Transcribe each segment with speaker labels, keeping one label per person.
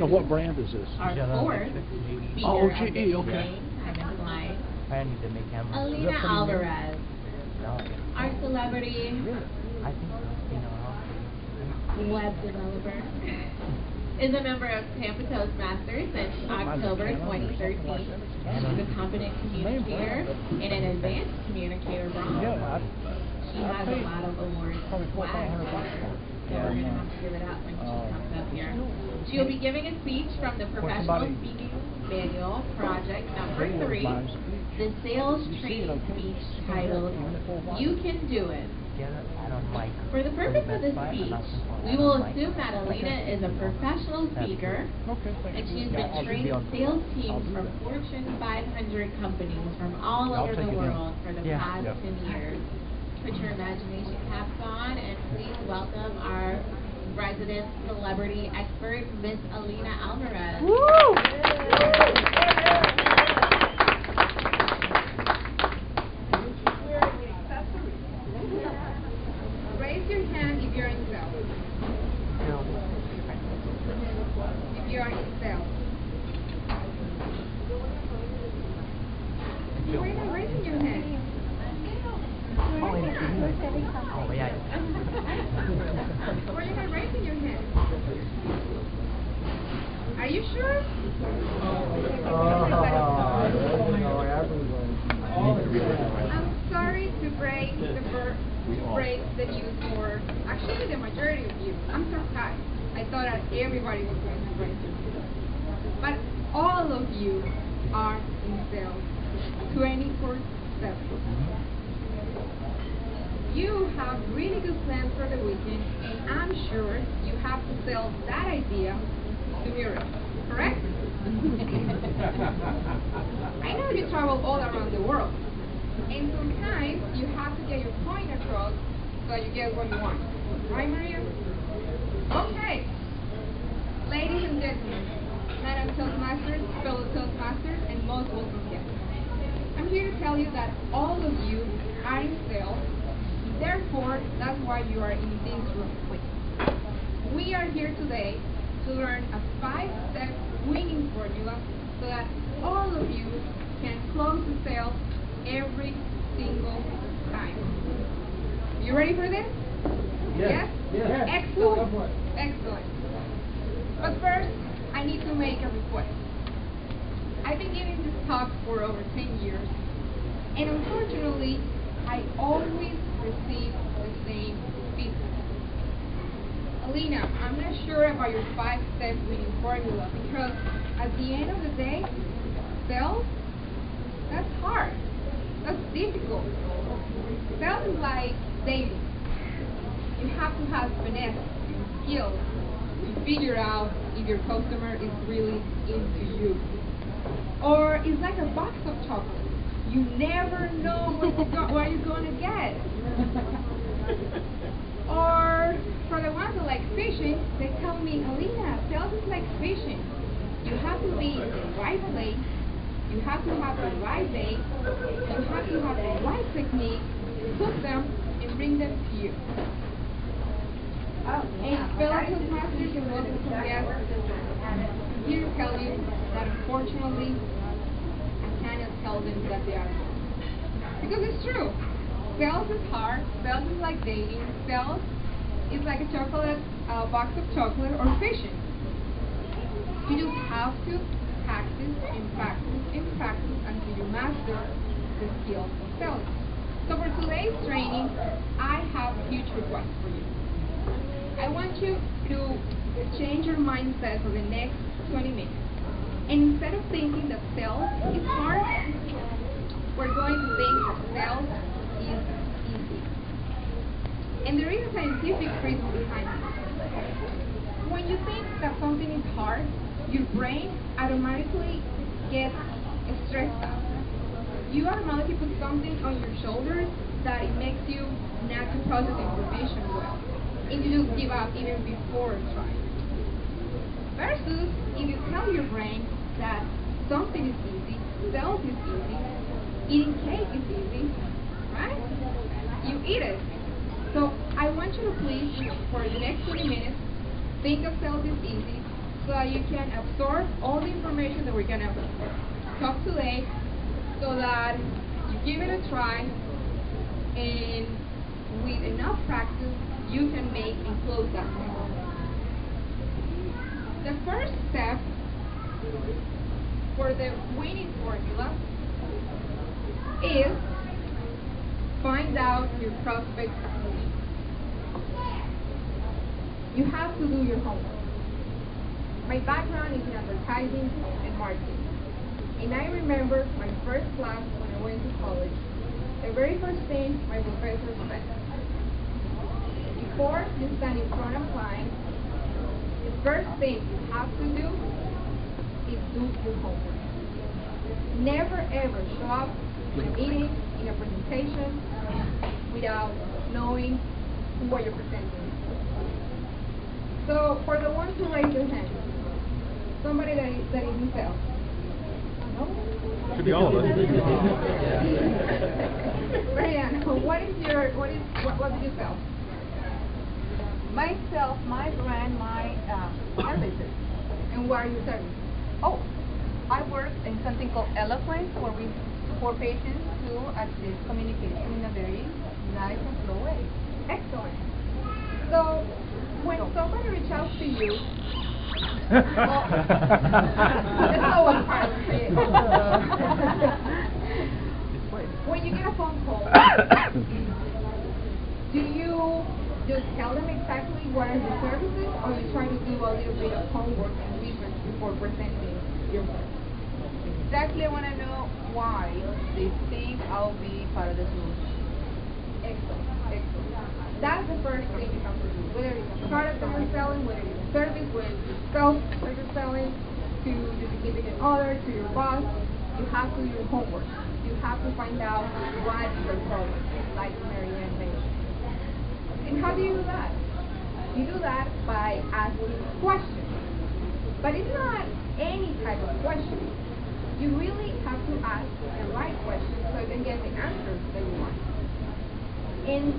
Speaker 1: Now, what brand is this?
Speaker 2: Our fourth speaker
Speaker 1: Oh,
Speaker 2: of the
Speaker 1: GE, okay.
Speaker 2: evening, time and life,
Speaker 3: I need to make him.
Speaker 2: Alina Alvarez,
Speaker 3: No,
Speaker 2: our celebrity
Speaker 3: I think
Speaker 2: web developer, is a member of Tampa Toastmasters since October 2013. She's a competent communicator and an advanced communicator bronze. She has a lot of awards and swag, so we're going to have to give it up when she comes up here. She will be giving a speech from the Professional Speaking Manual, Project Number 3, the Sales Training Speech titled, You Can Do It. For the purpose of this speech, we will assume that Alina is a professional speaker, and she's been training sales teams from Fortune 500 companies from all over the world for the past 10 years. Put your imagination caps on, and please welcome our resident celebrity expert, Miss Alina Alvarez.
Speaker 4: Woo! Raise your hand if you're in sales. If you are in sales. Why are you not raising your hand?
Speaker 3: Oh, yeah.
Speaker 4: Why are you not raising your hand? Are you sure? I'm sorry to break the news for actually the majority of you. I'm surprised. I thought that everybody was going to break it. But all of you are in sales 24/7. You have really good plans for the weekend, and I'm sure you have to sell that idea to mirrors, correct? I know you travel all around the world, and sometimes you have to get your point across so you get what you want. Right, Maria? Okay. Ladies and gentlemen, Madam Toastmasters, fellow Toastmasters, and most welcome guests. I'm here to tell you that all of you are in sales. Therefore, that's why you are in this room. We are here today to learn a 5-step winning formula so that all of you can close the sale every single time. You ready for this? Yes? Yes? Excellent. Excellent. But first, I need to make a request. I've been giving this talk for over 10 years, and unfortunately, I always receive the same feedback. Alina, I'm not sure about your 5-step winning formula because at the end of the day, sales, that's hard. That's difficult. Sales is like dating. You have to have finesse and skills to figure out if your customer is really into you. Or it's like a box of chocolates. You never know what you're going to get. Or for the ones that like fishing, they tell me, Alina, sales is like fishing. You have to be in the right place. You have to have the right bait. You have to have the right technique to cook them and bring them to you. And fellow Toastmasters and welcome guests, I'm here to tell you that unfortunately, I cannot tell them that they are wrong. Because it's true. Sales is hard. Sales is like dating. Sales is like a box of chocolate or fishing. You just have to practice and practice and practice until you master the skill of selling. So for today's training, I have a huge request for you. I want you to change your mindset for the next 20 minutes. And instead of thinking that sales is hard, we're going to think that sales is easy. And there is a scientific reason behind it. When you think that something is hard, your brain automatically gets stressed out. You automatically put something on your shoulders that it makes you not to process information well. And you just give up even before trying. Versus, if you tell your brain that something is easy, sales is easy, eating cake is easy, right? You eat it. So I want you to please, for the next 20 minutes, think of sales is easy, so that you can absorb all the information that we're going to talk today, so that you give it a try, and with enough practice, you can make and close that sale. The first step for the winning formula is find out your prospect's needs. You have to do your homework. My background is in advertising and marketing. And I remember my first class when I went to college, the very first thing my professor said, before you stand in front of clients, the first thing you have to do is do your homework. Never ever show up in a meeting, in a presentation, without knowing who are you presenting. So for the ones who raise their hand, somebody that is in sales. No?
Speaker 1: Should be all of us.
Speaker 4: Marianne, what did you sell?
Speaker 5: Myself, my brand, my services.
Speaker 4: And what are you selling?
Speaker 5: Oh, I work in something called Eloquence, where we support patients to access communication in a very nice and slow way.
Speaker 4: Excellent. So when somebody reaches out to you, that's not one part of it. When you get a phone call, do you just tell them exactly what are your services, or you try to do a little bit of homework and research before presenting your service?
Speaker 5: Exactly, I want to know why they think I'll be part of the solution.
Speaker 4: Excellent, excellent. That's the first thing you have to do. Whether it's a product that you're selling, whether it's a service, whether it's yourself that you're selling, to your significant other, to your boss, you have to do your homework. You have to find out what is your problem, like Marianne mentioned. And how do you do that? You do that by asking questions. But it's not any type of question. You really have to ask the right questions so you can get the answers that you want. And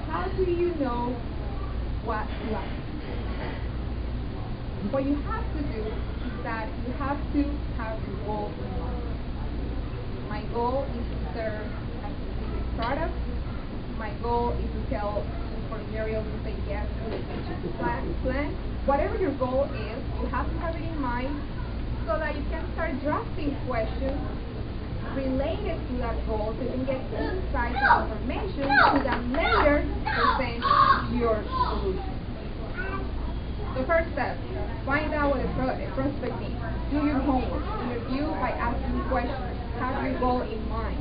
Speaker 4: how do you know what you like? What you have to do is that you have to have your goal in mind. My goal is to serve a specific product. My goal is to tell for Muriel to say yes to the plan. Whatever your goal is, you have to have it in mind so that you can start drafting questions related to that goal so you can get insights and information to then later present your solution. The first step, find out what a prospect needs. Do your homework. Interview by asking questions. Have your goal in mind.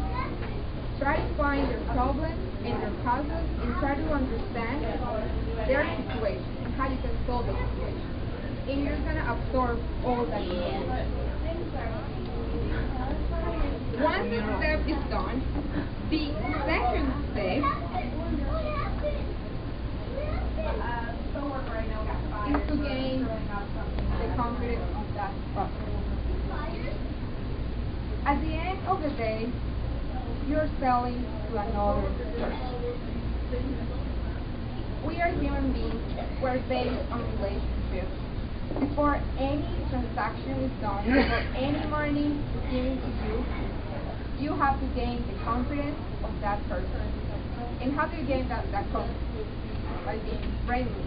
Speaker 4: Try to find their problem and their causes and try to understand their situation and how you can solve the situation. And you're going to absorb all that you need. Once this step is done, the second step is to gain the confidence of that prospect. At the end of the day, you're selling to another person. We are human beings. We're based on relationships. Before any transaction is done, before any money is given to you, you have to gain the confidence of that person. And how do you gain that confidence? By being friendly,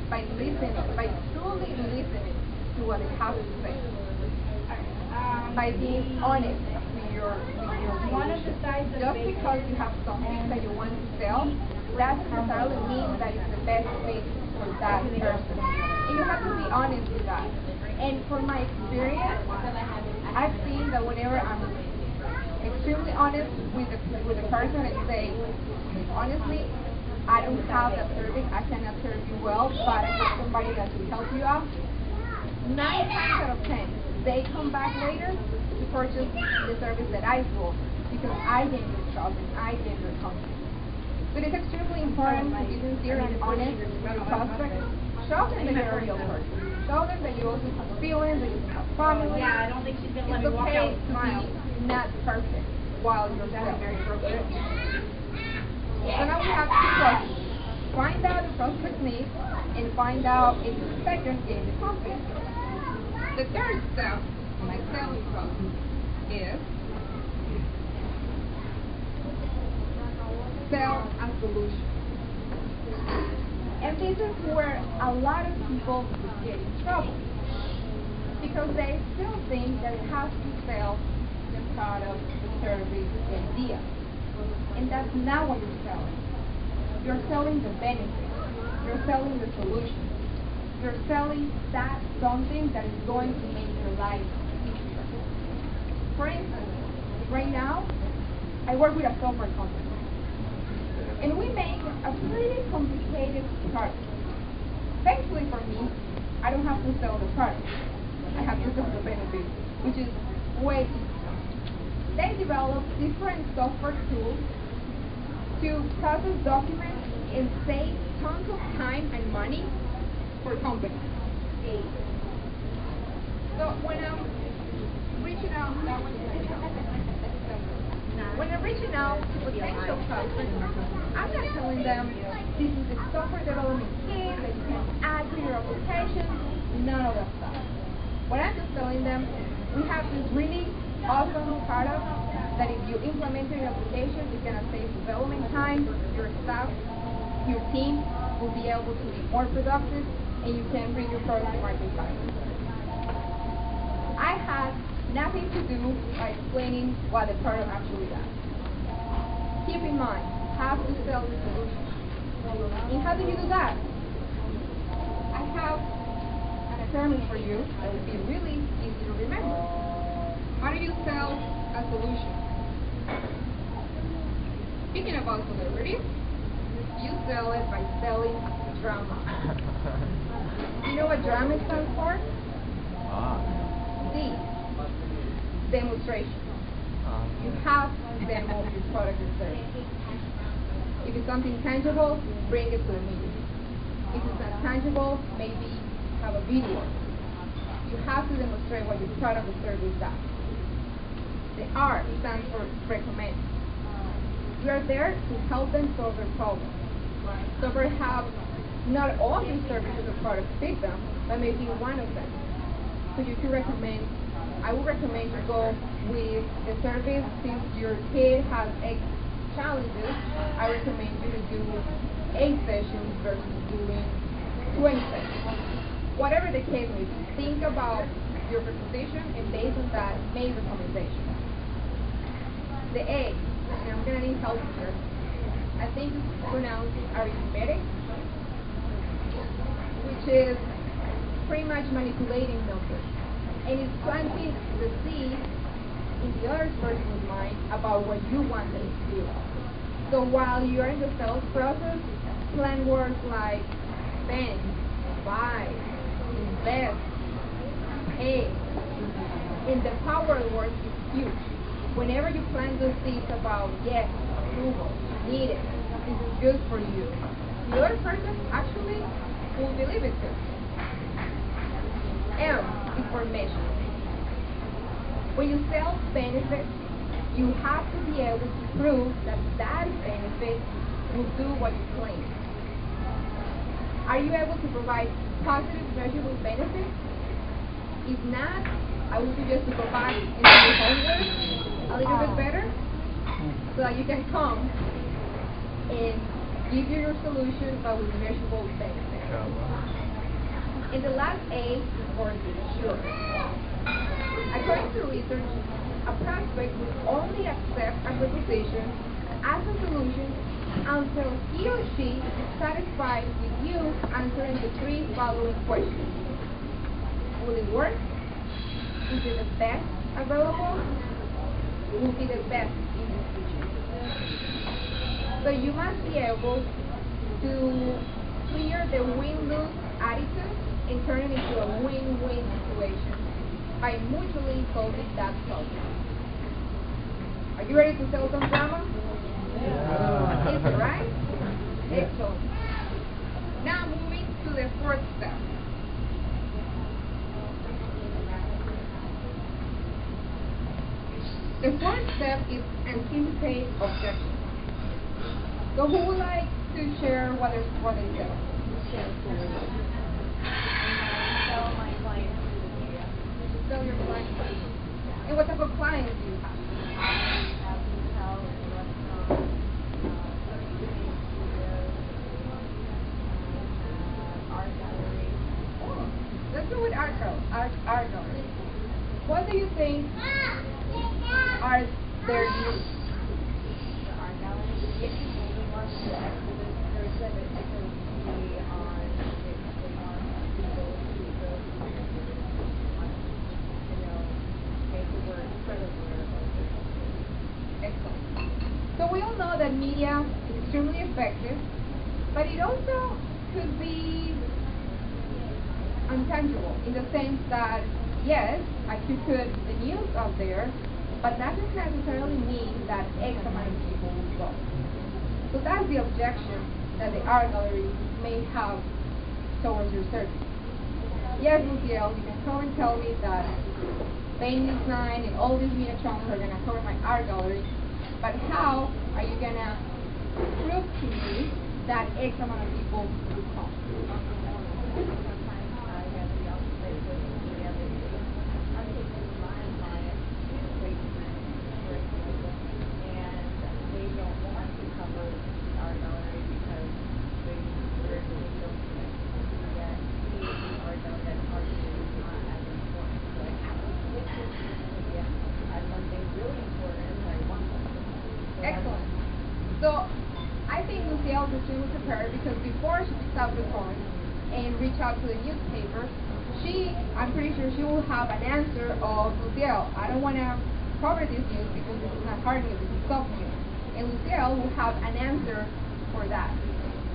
Speaker 4: by listening, by truly listening to what they have to say, by being honest with your client. Just because you have something that you want to sell, that doesn't necessarily mean that it's the best fit for that person. And you have to be honest with that. And from my experience, I've seen that whenever I'm extremely honest with the person and say, honestly, I don't have that service, I cannot serve you well, but I have somebody that can help you out. 9 times out of 10, they come back later to purchase the service that I sold because I gained their trust and I gained their confidence. But it's extremely important to be sincere and honest with your prospects. Show them that you're a real person. Show them that you also have feelings, that you have family.
Speaker 6: Yeah, I don't think she's going to let me walk
Speaker 4: It's
Speaker 6: out
Speaker 4: okay
Speaker 6: with a smile.
Speaker 4: to be not perfect while you're selling. So now we have 2 questions. Find out the prospect needs and find out if the second is the confidence. The third step in the selling process is sell a solution. And this is where a lot of people get in trouble because they still think that it has to sell the product, the service, the idea. And that's not what you're selling. You're selling the benefit. You're selling the solution. You're selling that something that is going to make your life easier. For instance, right now, I work with a software company. And we make a pretty complicated product. Thankfully for me, I don't have to sell the product. I have to sell the benefit, which is way easier. They develop different software tools to process documents and save tons of time and money for companies. So when I'm reaching out, to potential customers, I'm not telling them this is the software development kit that you can add to your application, none of that stuff. What I'm just telling them, we have this really awesome product that if you implement in your application, it's going to save development time, your staff, your team will be able to be more productive, and you can bring your product to market faster. I had nothing to do by explaining what the product actually does. Keep in mind, have to sell the solution. And how do you do that? I have an assignment for you that will be really easy to remember. How do you sell a solution? Speaking about celebrities, you sell it by selling drama. You know what drama stands for? D. Demonstration. You have to demo your product or service. If it's something tangible, bring it to the meeting. If it's not tangible, maybe have a video. You have to demonstrate what your product or service does. The R stands for recommend. You are there to help them solve their problems. So perhaps not all your services or products fit them, but maybe one of them. So you can recommend, I would recommend you go with the service since your kid has X challenges. I recommend you to do 8 sessions versus doing 20 sessions. Whatever the case may be, think about your presentation and based on that, make recommendations. The A, and I'm going to need help here. I think it's pronounced arithmetic, which is pretty much manipulating numbers. And it's planting the seed in the other person's mind about what you want them to do. So while you're in the sales process, plan words like spend, buy, invest, pay. And the power of words is huge. Whenever you plant those seeds about yes, approval, need it, this is good for you, the other person actually will believe it too. M is for measure. When you sell benefits, you have to be able to prove that that benefit will do what you claim. Are you able to provide positive measurable benefits? If not, I would suggest to go back and do your homework a little bit better so that you can come and give you your solution but with measurable benefits. And the last A is for sure. According to research, a prospect will only accept a proposition as a solution until he or she is satisfied with you answering the 3 following questions. Will it work? Is it the best available? Will be the best in the future. So you must be able to clear the win-lose attitude and turn it into a win-win situation by mutually solving that problem. Are you ready to sell some drama? Yeah. Is it right? Excellent. Now moving to the 4th step. The 4th step is anticipate objections. So who would like to share what they sell?
Speaker 5: Sell my clients. let's go with art gallery. What do you think are their use?
Speaker 1: The art gallery, if we want to exhibit or exhibit, it can be on, they want people to go make the word, spread the word about it.
Speaker 5: Excellent. So we all know that media is extremely effective, but it also could be intangible in the sense that, yes, I could put the news out there, but that doesn't necessarily mean that X amount of people will go. So that's the objection that the art gallery may have towards your service. Yes, Luciel, you can come and tell me that Paint News 9 and all these media channels are going to cover my art gallery, but how are you going to prove to me that X amount of people will come?
Speaker 1: Sometimes I have the opposite with the other day. I'm taking my client to great and they don't want to cover our gallery because they don't connect. Yet our gallery as part of it is not as important. So I have to switch it to media as something really important. I want them. So
Speaker 5: Excellent. So I think Lucille was extremely prepared because before she picks up the phone and reach out to the newspaper, I'm pretty sure she will have an answer of, Lucille, I don't want to cover this news because this is not hard news, this is soft news. And Lucille will have an answer for that.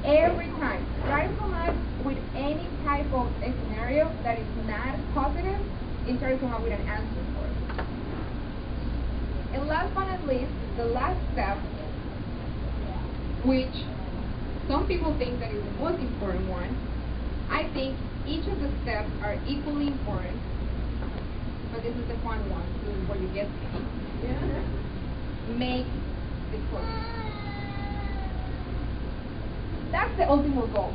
Speaker 5: Every time, try to come up with any type of a scenario that is not positive and try to come up with an answer for it. And last but not least, the last step, which some people think that is the most important one. I think each of the steps are equally important, but this is the fun one. This is where you get paid. Yeah. Make the close. That's the ultimate goal.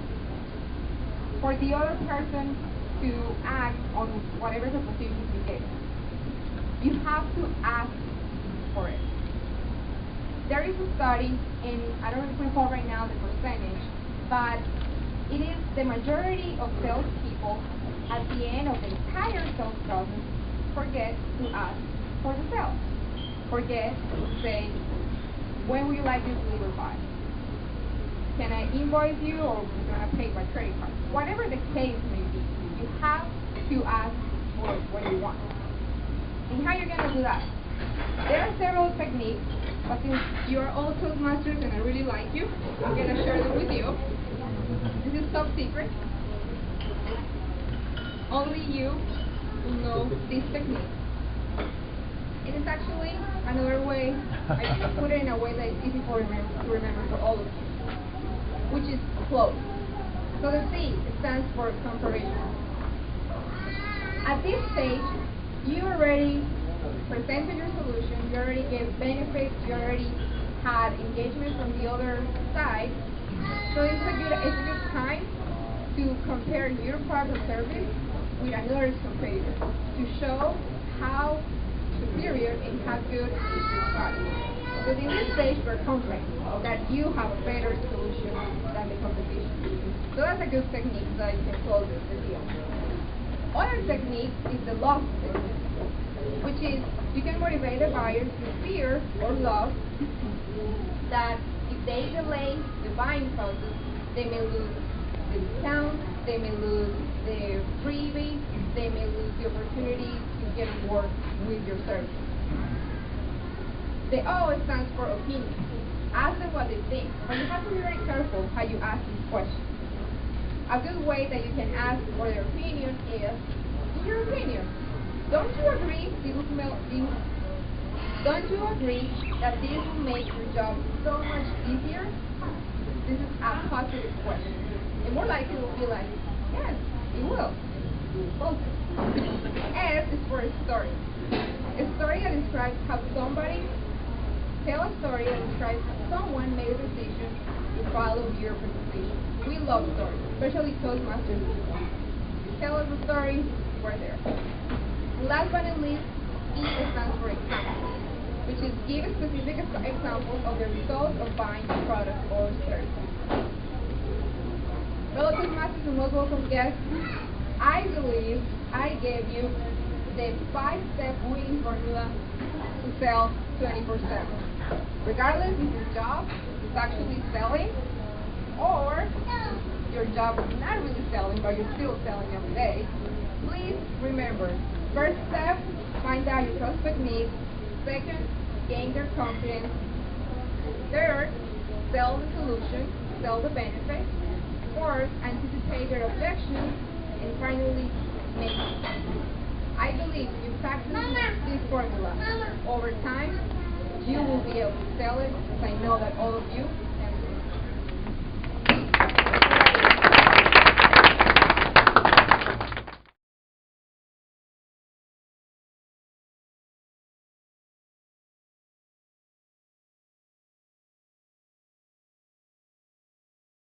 Speaker 5: For the other person to act on whatever the position you get. You have to ask for it. There is a study, and I don't recall right now the percentage, but it is the majority of salespeople at the end of the entire sales process forget to ask for the sale. Forget to say, when would you like this delivered by? Can I invoice you or can I pay by credit card? Whatever the case may be, you have to ask for what you want. And how you're going to do that? There are several techniques, but since you are all Toastmasters and I really like you, I'm going to share them with you. This is top secret. Only you will know this technique. It is actually another way, I put it in a way that is easy to remember for all of you, which is close. So the C stands for comparison. At this stage, you already presented your solution, you already gave benefits, you already had engagement from the other side. So it's a good time to compare your product or service with another competitor to show how superior and how good is your product. So in this stage, we're confident that you have a better solution than the competition. So that's a good technique so that you can close the deal. Other technique is the love technique, which is you can motivate the buyer through fear or love that if they delay the buying process, they may lose the discount, they may lose the freebie, they may lose the opportunity to get work with your service. The O stands for opinion. Ask them what they think, but you have to be very careful how you ask these questions. A good way that you can ask for their opinion is, in your opinion, don't you agree that this will make your job so much easier? This is a positive question. And more likely it will be like, yes, it will. Also, S is for a story. A story that describes how somebody tell a story that describes how someone made a decision to follow your presentation. We love stories, especially Toastmasters. Tell us a story, we're there. Last but not least, E stands for example, which is give a specific example of the result of buying a product or service. Fellow Toastmasters and most welcome guests,
Speaker 4: I believe I gave you the 5-step winning formula to sell 24/7. Regardless if your job is actually selling or your job is not really selling but you're still selling every day, please remember, first step, find out your prospect needs. Second, gain their confidence. Third, sell the solution, sell the benefit. Fourth, anticipate their objections. And finally, make it. I believe if you practice this formula over time, you will be able to sell it, because I know that all of you